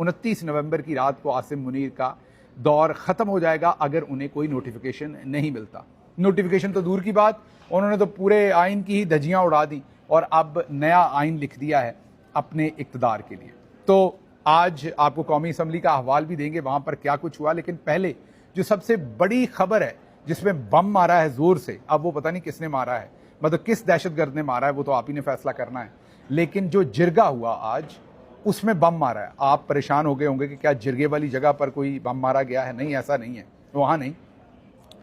29 नवंबर की रात को आसिम मुनीर का दौर ख़त्म हो जाएगा अगर उन्हें कोई नोटिफिकेशन नहीं मिलता। नोटिफिकेशन तो दूर की बात, उन्होंने तो पूरे आइन की ही धज्जियां उड़ा दी और अब नया आइन लिख दिया है अपने इक़्तिदार के लिए। तो आज आपको कौमी असम्बली का अहवाल भी देंगे, वहाँ पर क्या कुछ हुआ। लेकिन पहले जो सबसे बड़ी खबर है जिसमें बम मारा है ज़ोर से, अब वो पता नहीं किसने मारा है, मतलब किस दहशतगर्द ने मारा है, वो तो आप ही ने फैसला करना है। लेकिन जो जिरगा हुआ आज, उसमें बम मारा है। आप परेशान हो गए होंगे कि क्या जिरगे वाली जगह पर कोई बम मारा गया है? नहीं, ऐसा नहीं है, वहाँ नहीं।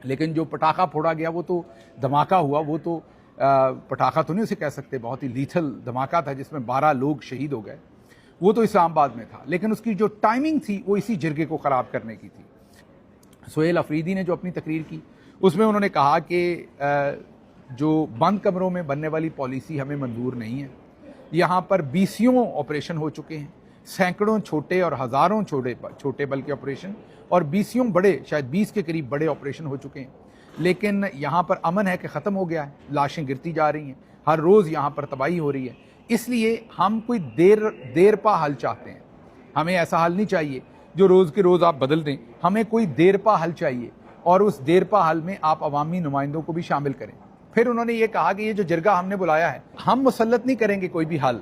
लेकिन जो पटाखा फोड़ा गया वो तो धमाका हुआ, वो तो पटाखा तो नहीं उसे कह सकते, बहुत ही लीथल धमाका था जिसमें 12 लोग शहीद हो गए। वो तो इस्लामाबाद में था, लेकिन उसकी जो टाइमिंग थी वो इसी जिरगे को ख़राब करने की थी। सुहेल अफरीदी ने जो अपनी तकरीर की उसमें उन्होंने कहा कि जो बंद कमरों में बनने वाली पॉलिसी हमें मंजूर नहीं है। यहाँ पर 20 ऑपरेशन हो चुके हैं, सैकड़ों छोटे और हज़ारों छोटे बल्कि ऑपरेशन, और 20 बड़े, शायद 20 के करीब बड़े ऑपरेशन हो चुके हैं। लेकिन यहाँ पर अमन है कि ख़त्म हो गया है, लाशें गिरती जा रही हैं, हर रोज़ यहाँ पर तबाही हो रही है। इसलिए हम कोई देर पा हल चाहते हैं। हमें ऐसा हल नहीं चाहिए जो रोज़ के रोज़ आप बदल दें, हमें कोई देर पा हल चाहिए और उस देर पा हल में आप अवामी नुमाइंदों को भी शामिल करें। फिर उन्होंने ये कहा कि ये जो जिरगा हमने बुलाया है, हम मुसल्लत नहीं करेंगे कोई भी हल,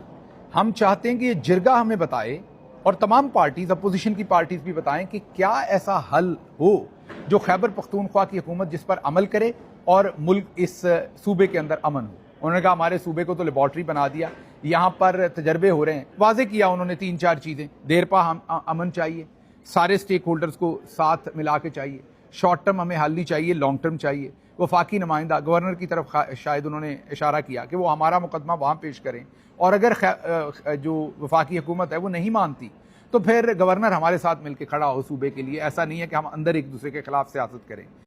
हम चाहते हैं कि ये जिरगा हमें बताए और तमाम पार्टीज, अपोजिशन की पार्टीज भी बताएं कि क्या ऐसा हल हो जो खैबर पख्तूनख्वा की हुकूमत जिस पर अमल करे और मुल्क इस सूबे के अंदर अमन हो। उन्होंने कहा हमारे सूबे को तो लेबॉर्ट्री बना दिया, यहाँ पर तजर्बे हो रहे हैं। वाजे किया उन्होंने 3-4 चीज़ें, देर पा अमन चाहिए, सारे स्टेक होल्डर्स को साथ मिला के चाहिए, शॉर्ट टर्म हमें हल नहीं चाहिए, लॉन्ग टर्म चाहिए। वफाकी नुमाइंदा गवर्नर की तरफ शायद उन्होंने इशारा किया कि वो हमारा मुकदमा वहाँ पेश करें, और अगर जो वफाकी हुकूमत है वो नहीं मानती तो फिर गवर्नर हमारे साथ मिलकर खड़ा हो सूबे के लिए। ऐसा नहीं है कि हम अंदर एक दूसरे के खिलाफ सियासत करें।